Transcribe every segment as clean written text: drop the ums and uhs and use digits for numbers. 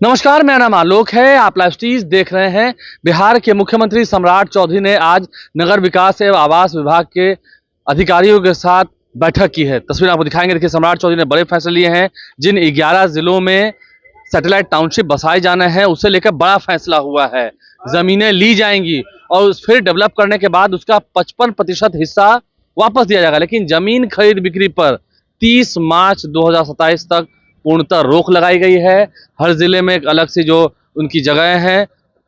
नमस्कार, मेरा नाम आलोक है। आप लाइव स्ट्रीज देख रहे हैं। बिहार के मुख्यमंत्री सम्राट चौधरी ने आज नगर विकास एवं आवास विभाग के अधिकारियों के साथ बैठक की है। तस्वीर आपको दिखाएंगे। देखिए, सम्राट चौधरी ने बड़े फैसले लिए हैं। जिन 11 जिलों में सैटेलाइट टाउनशिप बसाए जाने हैं, उसे लेकर बड़ा फैसला हुआ है। जमीनें ली जाएंगी और फिर डेवलप करने के बाद उसका 55% हिस्सा वापस दिया जाएगा। लेकिन जमीन खरीद बिक्री पर 30 मार्च 2027 तक पूर्णतः रोक लगाई गई है। हर जिले में एक अलग से जो उनकी जगह हैं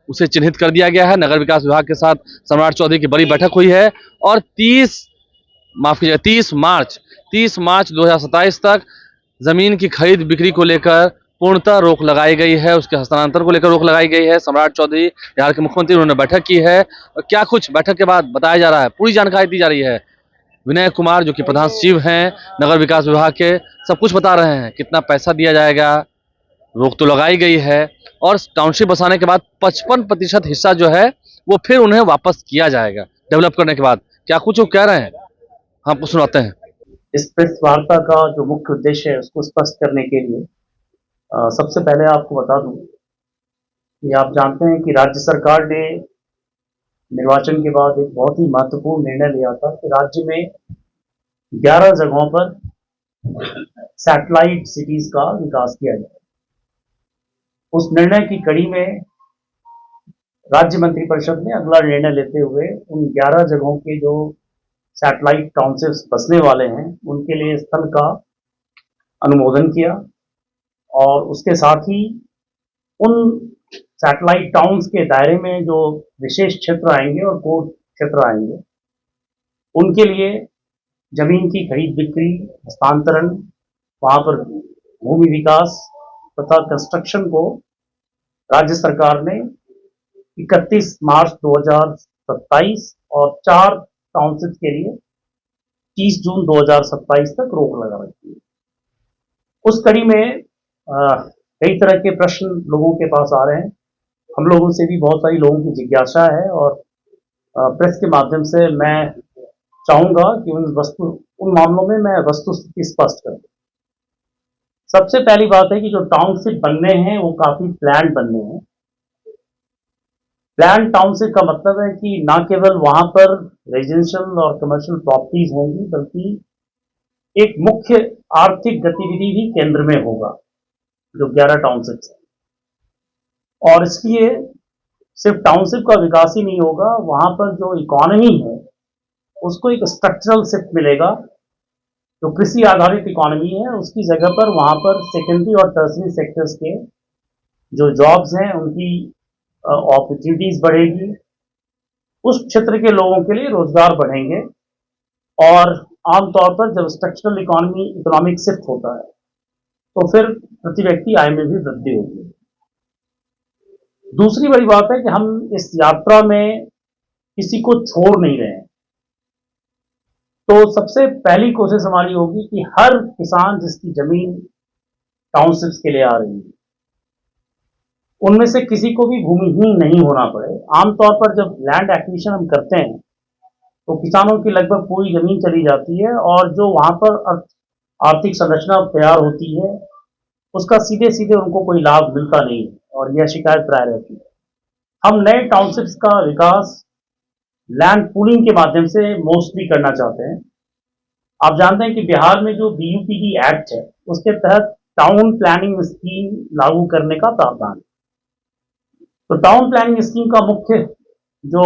उसे चिन्हित कर दिया गया है। नगर विकास विभाग के साथ सम्राट चौधरी की बड़ी बैठक हुई है और 30 मार्च 2027 तक जमीन की खरीद बिक्री को लेकर पूर्णतः रोक लगाई गई है। उसके हस्तांतरण को लेकर रोक लगाई गई है। सम्राट चौधरी बिहार के मुख्यमंत्री, उन्होंने बैठक की है और क्या कुछ बैठक के बाद बताया जा रहा है, पूरी जानकारी दी जा रही है। विनय कुमार जो कि प्रधान सचिव हैं नगर विकास विभाग के, सब कुछ बता रहे हैं। कितना पैसा दिया जाएगा, रोक तो लगाई गई है और टाउनशिप बसाने के बाद 55% हिस्सा जो है वो फिर उन्हें वापस किया जाएगा डेवलप करने के बाद। क्या कुछ वो कह रहे हैं, हम आपको सुनाते हैं। इस प्रेस वार्ता का जो मुख्य उद्देश्य है उसको स्पष्ट करने के लिए सबसे पहले आपको बता दूं कि आप जानते हैं कि राज्य सरकार ने निर्वाचन के बाद एक बहुत ही महत्वपूर्ण निर्णय लिया था कि राज्य में 11 जगहों पर सैटेलाइट सिटीज का विकास किया जाए। उस निर्णय की कड़ी में राज्य मंत्रिपरिषद ने अगला निर्णय लेते हुए उन 11 जगहों के जो सैटेलाइट टाउनशिप्स बसने वाले हैं उनके लिए स्थल का अनुमोदन किया और उसके साथ ही उन सैटेलाइट टाउन्स के दायरे में जो विशेष क्षेत्र आएंगे और कोर क्षेत्र आएंगे उनके लिए जमीन की खरीद बिक्री, हस्तांतरण, वहां पर भूमि विकास तथा कंस्ट्रक्शन को राज्य सरकार ने 31 मार्च 2027 और 4 टाउनशिप के लिए 30 जून 2027 तक रोक लगा रखी है। उस कड़ी में कई तरह के प्रश्न लोगों के पास आ रहे हैं। हम लोगों से भी बहुत सारी लोगों की जिज्ञासा है और प्रेस के माध्यम से मैं चाहूंगा कि उन मामलों में मैं वस्तुस्थिति स्पष्ट करूं। सबसे पहली बात है कि जो टाउनशिप बनने हैं वो काफी प्लान बनने हैं। प्लान टाउनशिप का मतलब है कि ना केवल वहां पर रेजिडेंशियल और कमर्शियल प्रॉपर्टीज होंगी बल्कि एक मुख्य आर्थिक गतिविधि भी केंद्र में होगा, जो 11 टाउनशिप है। और इसलिए सिर्फ टाउनशिप का विकास ही नहीं होगा, वहां पर जो इकोनॉमी है उसको एक स्ट्रक्चरल शिफ्ट मिलेगा। जो कृषि आधारित इकोनॉमी है उसकी जगह पर वहां पर सेकेंडरी और टर्सरी सेक्टर्स के जो जॉब्स हैं उनकी अपॉर्चुनिटीज बढ़ेगी। उस क्षेत्र के लोगों के लिए रोजगार बढ़ेंगे और आमतौर पर जब स्ट्रक्चरल इकोनॉमिक शिफ्ट होता है तो फिर प्रति व्यक्ति आय में भी वृद्धि होगी। दूसरी बड़ी बात है कि हम इस यात्रा में किसी को छोड़ नहीं रहे हैं। तो सबसे पहली कोशिश हमारी होगी कि हर किसान जिसकी जमीन टाउनशिप्स के लिए आ रही है उनमें से किसी को भी भूमिहीन नहीं होना पड़े। आमतौर पर जब लैंड एक्विजिशन हम करते हैं तो किसानों की लगभग पूरी जमीन चली जाती है और जो वहां पर आर्थिक संरचना तैयार होती है उसका सीधे सीधे उनको कोई लाभ मिलता नहीं है और यह शिकायत प्राय रहती है। हम नए टाउनशिप्स का विकास लैंड पूलिंग के माध्यम से मोस्टली करना चाहते हैं। आप जानते हैं कि बिहार में जो बीयूपीडी एक्ट है उसके तहत टाउन प्लानिंग स्कीम लागू करने का प्रावधान है। तो टाउन प्लानिंग स्कीम का जो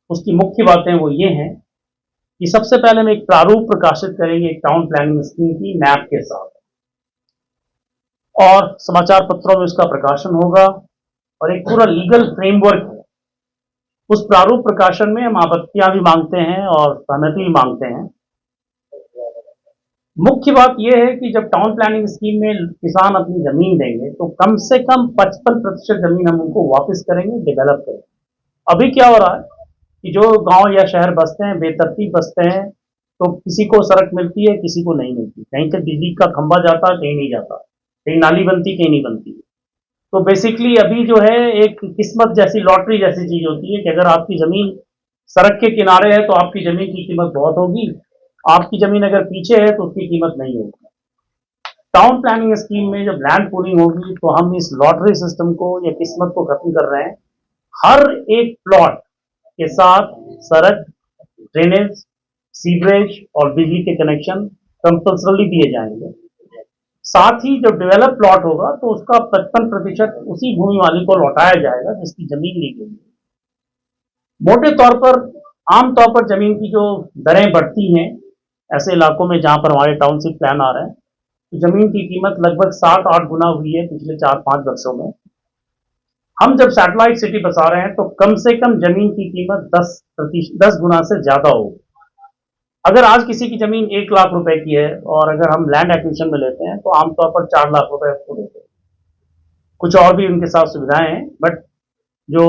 उसकी मुख्य बातें वो ये हैं कि सबसे पहले हम एक प्रारूप प्रकाशित करेंगे एक टाउन प्लानिंग स्कीम की मैप के साथ और समाचार पत्रों में उसका प्रकाशन होगा और एक पूरा लीगल फ्रेमवर्क है। उस प्रारूप प्रकाशन में हम आपत्तियां भी मांगते हैं और सहमति भी मांगते हैं। मुख्य बात यह है कि जब टाउन प्लानिंग स्कीम में किसान अपनी जमीन देंगे तो कम से कम 55% जमीन हम उनको वापस करेंगे, डेवलप करेंगे। अभी क्या हो रहा है कि जो गांव या शहर बसते हैं, बेतरतीब बसते हैं, तो किसी को सड़क मिलती है, किसी को नहीं मिलती, कहीं से बिजली का खंभा जाता है, कहीं नहीं जाता, कहीं नाली बनती, कहीं नहीं बनती। तो बेसिकली अभी जो है एक किस्मत जैसी, लॉटरी जैसी चीज होती है कि अगर आपकी जमीन सड़क के किनारे है तो आपकी जमीन की कीमत बहुत होगी, आपकी जमीन अगर पीछे है तो उसकी कीमत नहीं होगी। टाउन प्लानिंग स्कीम में जब लैंड पूलिंग होगी तो हम इस लॉटरी सिस्टम को या किस्मत को खत्म कर रहे हैं। हर एक प्लॉट के साथ सड़क, ड्रेनेज, सीवरेज और बिजली के कनेक्शन कंपल्सरली दिए जाएंगे। साथ ही जब डेवलप प्लॉट होगा तो उसका 55% उसी भूमि मालिक को लौटाया जाएगा जिसकी जमीन ली गई है। मोटे तौर पर आमतौर पर जमीन की जो दरें बढ़ती हैं ऐसे इलाकों में जहां पर हमारे टाउनशिप प्लान आ रहे हैं, तो जमीन की कीमत लगभग 7-8 गुना हुई है पिछले 4-5 वर्षों में। हम जब सैटेलाइट सिटी बसा रहे हैं तो कम से कम जमीन की कीमत 10 गुना से ज्यादा होगी। अगर आज किसी की जमीन 1 लाख रुपए की है और अगर हम लैंड एक्विजिशन में लेते हैं तो आमतौर पर 4 लाख रुपए उसको देते हैं। कुछ और भी उनके साथ सुविधाएं हैं, बट जो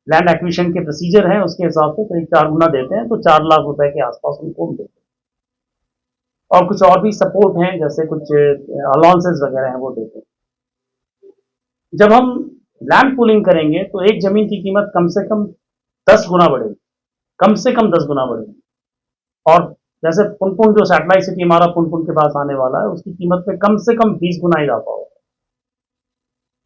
लैंड एक्विजिशन के प्रोसीजर हैं उसके हिसाब से करीब 4 गुना देते हैं, तो 4 लाख रुपए के आसपास उनको हम देते हैं। और कुछ और भी सपोर्ट हैं, जैसे कुछ अलाउंसेस वगैरह हैं वो देते हैं। जब हम लैंड पूलिंग करेंगे तो एक जमीन की कीमत कम से कम 10 गुना बढ़ेगी, कम से कम 10 गुना बढ़ेगी। और जैसे पुनपुन जो सैटेलाइट सिटी हमारा पुनपुन के पास आने वाला है, उसकी कीमत में कम से कम 20 गुना इजाफा होगा।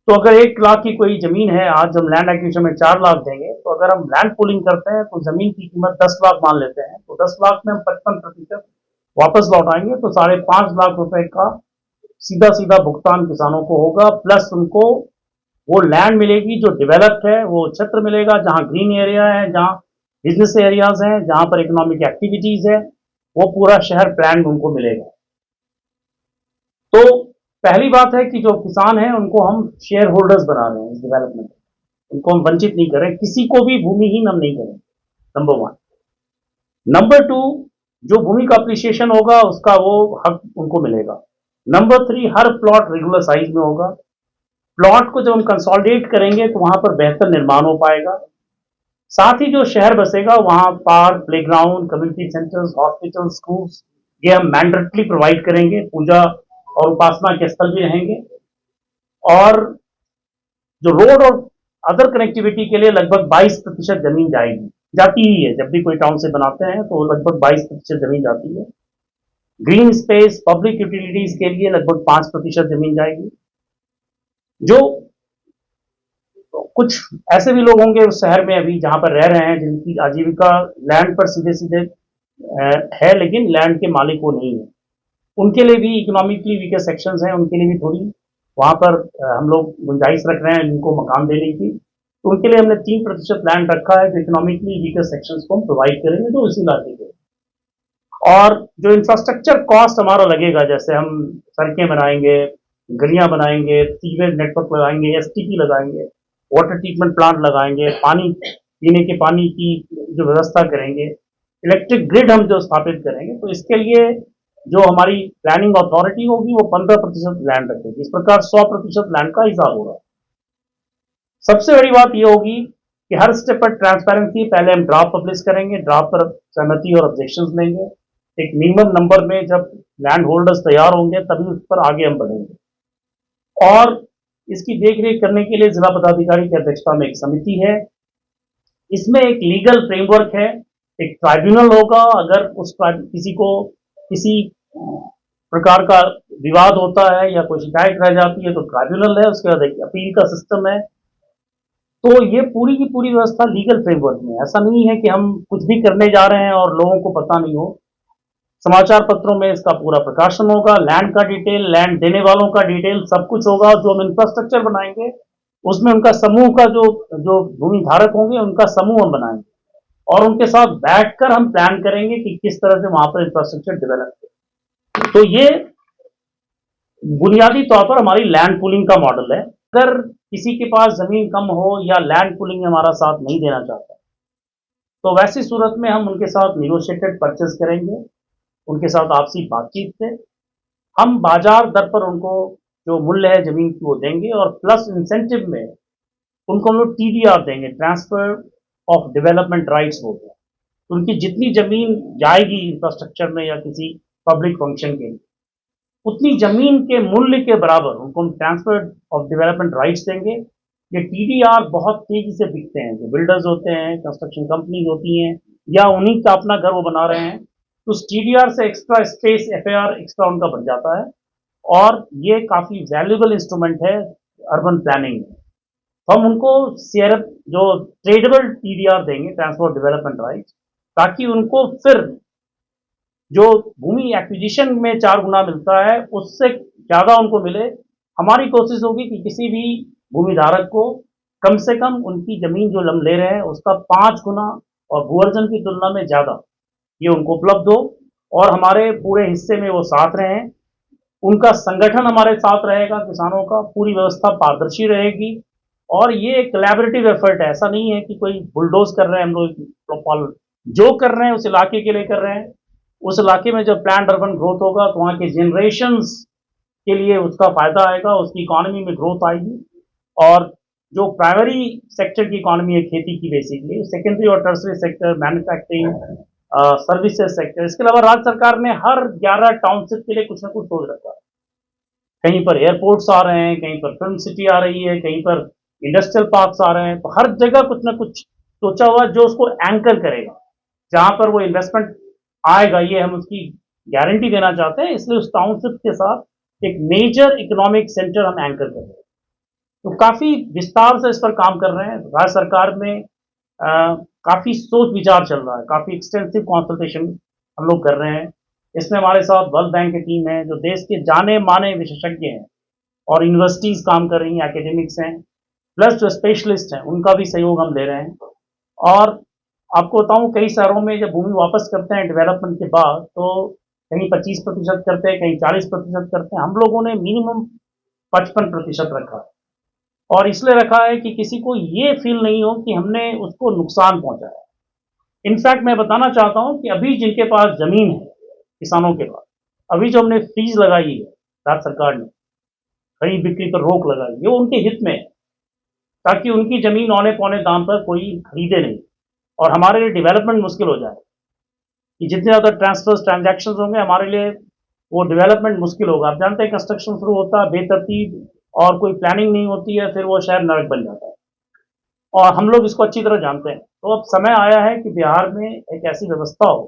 तो अगर 1 लाख की कोई जमीन है, आज हम लैंड एक्विजिशन में 4 लाख देंगे, तो अगर हम लैंड पूलिंग करते हैं तो जमीन की कीमत 10 लाख मान लेते हैं, तो 10 लाख में हम 55% वापस लौटाएंगे, तो 5.5 लाख रुपए का सीधा सीधा भुगतान किसानों को होगा। प्लस उनको वो लैंड मिलेगी जो डेवलप्ड है, वो क्षेत्र मिलेगा जहां ग्रीन एरिया है, जहां बिजनेस एरियाज हैं, जहां पर इकोनॉमिक एक्टिविटीज है, वो पूरा शहर प्लान उनको मिलेगा। तो पहली बात है कि जो किसान हैं उनको हम शेयर होल्डर्स बना रहे हैं इस डेवलपमेंट, उनको हम वंचित नहीं करें, किसी को भी भूमिहीन हम नहीं करें, नंबर 1। नंबर 2, जो भूमि का अप्रिसिएशन होगा उसका वो हक उनको मिलेगा। नंबर 3, हर प्लॉट रेगुलर साइज में होगा। प्लॉट को जब हम कंसोलिडेट करेंगे तो वहां पर बेहतर निर्माण हो पाएगा। साथ ही जो शहर बसेगा वहां park, playground, community centres, hospital, schools, ये हम मैंडेटली प्रोवाइड करेंगे। पूजा और उपासना के स्थल भी रहेंगे। और जो रोड और अदर कनेक्टिविटी के लिए लगभग 22% जमीन जाएगी, जाती ही है। जब भी कोई टाउन से बनाते हैं तो लगभग 22% जमीन जाती है। ग्रीन स्पेस, पब्लिक यूटिलिटीज के लिए लगभग 5% जमीन जाएगी। जो कुछ ऐसे भी लोग होंगे उस शहर में अभी जहां पर रह रहे हैं जिनकी आजीविका लैंड पर सीधे सीधे है, लेकिन लैंड के मालिक वो नहीं है, उनके लिए भी इकोनॉमिकली वीकर सेक्शंस हैं, उनके लिए भी थोड़ी वहां पर हम लोग गुंजाइश रख रहे हैं इनको मकान देने की। तो उनके लिए हमने 3% लैंड रखा है जो इकोनॉमिकली वीकर सेक्शंस को हम प्रोवाइड करेंगे, जो इसी इलाके के। और जो इंफ्रास्ट्रक्चर कॉस्ट हमारा लगेगा, जैसे हम सड़कें बनाएंगे, गलियां बनाएंगे, सीवेज नेटवर्क लगाएंगे, एसटीपी लगाएंगे, वाटर ट्रीटमेंट प्लांट लगाएंगे, पानी पीने के पानी की जो व्यवस्था करेंगे, इलेक्ट्रिक ग्रिड हम जो स्थापित करेंगे, तो इसके लिए जो हमारी प्लानिंग अथॉरिटी होगी वो 15% लैंड रखेगी। इस प्रकार 100% लैंड का हिसाब होगा। सबसे बड़ी बात यह होगी कि हर स्टेप पर ट्रांसपेरेंसी, पहले हम ड्राफ्ट पब्लिश करेंगे, ड्राफ्ट पर सहमति और ऑब्जेक्शंस लेंगे। एक मिनिमम नंबर में जब लैंड होल्डर्स तैयार होंगे तभी उस पर आगे हम बढ़ेंगे। और इसकी देखरेख करने के लिए जिला पदाधिकारी की अध्यक्षता में एक समिति है। इसमें एक लीगल फ्रेमवर्क है, एक ट्राइब्यूनल होगा। अगर उस किसी को किसी प्रकार का विवाद होता है या कोई शिकायत रह जाती है तो ट्राइब्यूनल है, उसके बाद एक अपील का सिस्टम है। तो ये पूरी की पूरी व्यवस्था लीगल फ्रेमवर्क में, ऐसा नहीं है कि हम कुछ भी करने जा रहे हैं और लोगों को पता नहीं हो। समाचार पत्रों में इसका पूरा प्रकाशन होगा, लैंड का डिटेल, लैंड देने वालों का डिटेल, सब कुछ होगा। जो हम इंफ्रास्ट्रक्चर बनाएंगे उसमें उनका समूह का जो जो भूमि धारक होंगे उनका समूह हम बनाएंगे और उनके साथ बैठकर हम प्लान करेंगे कि किस तरह से वहां पर इंफ्रास्ट्रक्चर डेवलप हो। तो ये बुनियादी तौर पर हमारी लैंड पूलिंग का मॉडल है। अगर किसी के पास जमीन कम हो या लैंड पूलिंग में हमारा साथ नहीं देना चाहता, तो वैसी सूरत में हम उनके साथ निगोशिएटेड परचेज करेंगे। उनके साथ आपसी बातचीत से हम बाजार दर पर उनको जो मूल्य है जमीन की वो देंगे और प्लस इंसेंटिव में उनको हम लोग टीडीआर देंगे, ट्रांसफर ऑफ डेवलपमेंट राइट्स बोलते हैं। उनकी जितनी जमीन जाएगी इंफ्रास्ट्रक्चर में या किसी पब्लिक फंक्शन के लिए, उतनी जमीन के मूल्य के बराबर उनको हम ट्रांसफर ऑफ डेवलपमेंट राइट्स देंगे। ये टीडीआर बहुत तेजी से बिकते हैं। जो बिल्डर्स होते हैं, कंस्ट्रक्शन कंपनी होती हैं या उन्हीं का अपना घर वो बना रहे हैं, तो उस टीडीआर से एक्स्ट्रा स्पेस, एफएआर एक्स्ट्रा उनका बन जाता है और ये काफ़ी वैल्यूबल इंस्ट्रूमेंट है अर्बन प्लानिंग में। तो हम उनको सीआरएफ जो ट्रेडेबल टीडीआर देंगे, ट्रांसपोर्ट डेवलपमेंट राइट्स, ताकि उनको फिर जो भूमि एक्विजिशन में 4 गुना मिलता है उससे ज़्यादा उनको मिले। हमारी कोशिश होगी कि किसी भी भूमिधारक को कम से कम उनकी ज़मीन जो हम ले रहे हैं उसका 5 गुना और भूअर्जन की तुलना में ज़्यादा ये उनको उपलब्ध हो और हमारे पूरे हिस्से में वो साथ रहें। उनका संगठन हमारे साथ रहेगा, किसानों का पूरी व्यवस्था पारदर्शी रहेगी और ये एक कोलैबोरेटिव एफर्ट है। ऐसा नहीं है कि कोई बुलडोज कर रहे हैं हम लोग, जो कर रहे हैं उस इलाके के लिए कर रहे हैं। उस इलाके में जब प्लान्ड अर्बन ग्रोथ होगा तो वहाँ के जनरेशंस के लिए उसका फायदा आएगा, उसकी इकोनॉमी में ग्रोथ आएगी और जो प्राइमरी सेक्टर की इकोनॉमी है खेती की बेसिकली, सेकेंडरी और tertiary sector, manufacturing, services sector, इसके अलावा राज्य सरकार ने हर 11 टाउनशिप के लिए कुछ ना कुछ सोच रखा है। कहीं पर एयरपोर्ट्स आ रहे हैं, कहीं पर फिल्म सिटी आ रही है, कहीं पर इंडस्ट्रियल पार्क्स आ रहे हैं, तो हर जगह कुछ ना कुछ सोचा हुआ जो उसको एंकर करेगा, जहां पर वो इन्वेस्टमेंट आएगा, ये हम उसकी गारंटी देना चाहते हैं। इसलिए उस टाउनशिप के साथ एक मेजर इकोनॉमिक सेंटर हम एंकर कर रहे हैं। तो काफी विस्तार से इस पर काम कर रहे हैं। राज्य सरकार में काफी सोच विचार चल रहा है, काफी एक्सटेंसिव कंसल्टेशन हम लोग कर रहे हैं। इसमें हमारे साथ वर्ल्ड बैंक की टीम है जो देश के जाने माने विशेषज्ञ हैं और यूनिवर्सिटीज काम कर रही हैं, एकेडमिक्स हैं, प्लस जो स्पेशलिस्ट हैं उनका भी सहयोग हम ले रहे हैं। और आपको बताऊं कई शहरों में जब भूमि वापस करते हैं डेवलपमेंट के बाद तो कहीं 25% करते हैं, कहीं 40% करते हैं। हम लोगों ने मिनिमम 55% रखा है और इसलिए रखा है कि किसी को ये फील नहीं हो कि हमने उसको नुकसान पहुंचाया। इनफैक्ट मैं बताना चाहता हूं कि अभी जिनके पास जमीन है, किसानों के पास, अभी जो हमने फीस लगाई है राज्य सरकार ने, खरीद बिक्री पर रोक लगाई, ये उनके हित में है ताकि उनकी जमीन औने पौने दाम पर कोई खरीदे नहीं और हमारे लिए डेवलपमेंट मुश्किल हो जाए कि जितने ज़्यादा ट्रांसफर्स ट्रांजैक्शन होंगे हमारे लिए वो डेवलपमेंट मुश्किल होगा। आप जानते हैं कंस्ट्रक्शन शुरू होता है बेतरतीब और कोई प्लानिंग नहीं होती है, फिर वो शहर नरक बन जाता है और हम लोग इसको अच्छी तरह जानते हैं। तो अब समय आया है कि बिहार में एक ऐसी व्यवस्था हो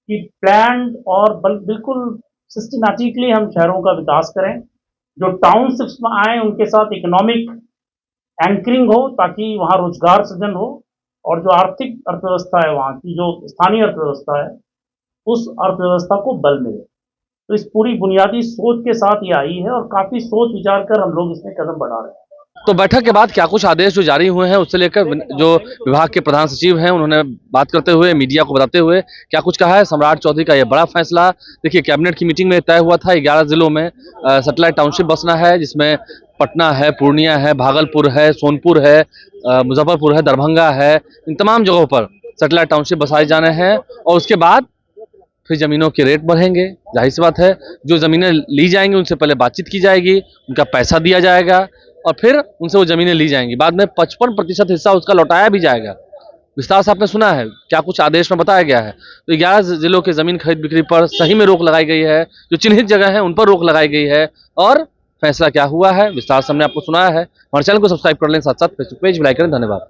कि प्लान्ड और बिल्कुल सिस्टमैटिकली हम शहरों का विकास करें, जो टाउनशिप्स में आए उनके साथ इकोनॉमिक एंकरिंग हो ताकि वहाँ रोजगार सृजन हो और जो आर्थिक अर्थव्यवस्था है वहाँ की, जो स्थानीय अर्थव्यवस्था है, उस अर्थव्यवस्था को बल मिले। तो इस पूरी बुनियादी सोच के साथ ये आई है और काफी सोच विचार कर हम लोग इसमें कदम बढ़ा रहे हैं। तो बैठक के बाद क्या कुछ आदेश जो जारी हुए हैं उससे लेकर जो विभाग के प्रधान सचिव हैं उन्होंने बात करते हुए मीडिया को बताते हुए क्या कुछ कहा है। सम्राट चौधरी का यह बड़ा फैसला, देखिए कैबिनेट की मीटिंग में तय हुआ था 11 जिलों में सैटेलाइट टाउनशिप बसना है, जिसमें पटना है, पूर्णिया है, भागलपुर है, सोनपुर है, मुजफ्फरपुर है, दरभंगा है, इन तमाम जगहों पर सैटेलाइट टाउनशिप बसाए जाने हैं और उसके बाद फिर जमीनों के रेट बढ़ेंगे। जाहिर सी बात है जो जमीनें ली जाएंगी उनसे पहले बातचीत की जाएगी, उनका पैसा दिया जाएगा और फिर उनसे वो जमीनें ली जाएंगी। बाद में 55% हिस्सा उसका लौटाया भी जाएगा। विस्तार से आपने सुना है क्या कुछ आदेश में बताया गया है। तो 11 जिलों के जमीन खरीद बिक्री पर सही में रोक लगाई गई है, जो चिन्हित जगह है उन पर रोक लगाई गई है और फैसला क्या हुआ है विस्तार से हमने आपको सुनाया है। हमारे चैनल को सब्सक्राइब कर लें, साथ साथ फेसबुक पेज भी लाइक करें। धन्यवाद।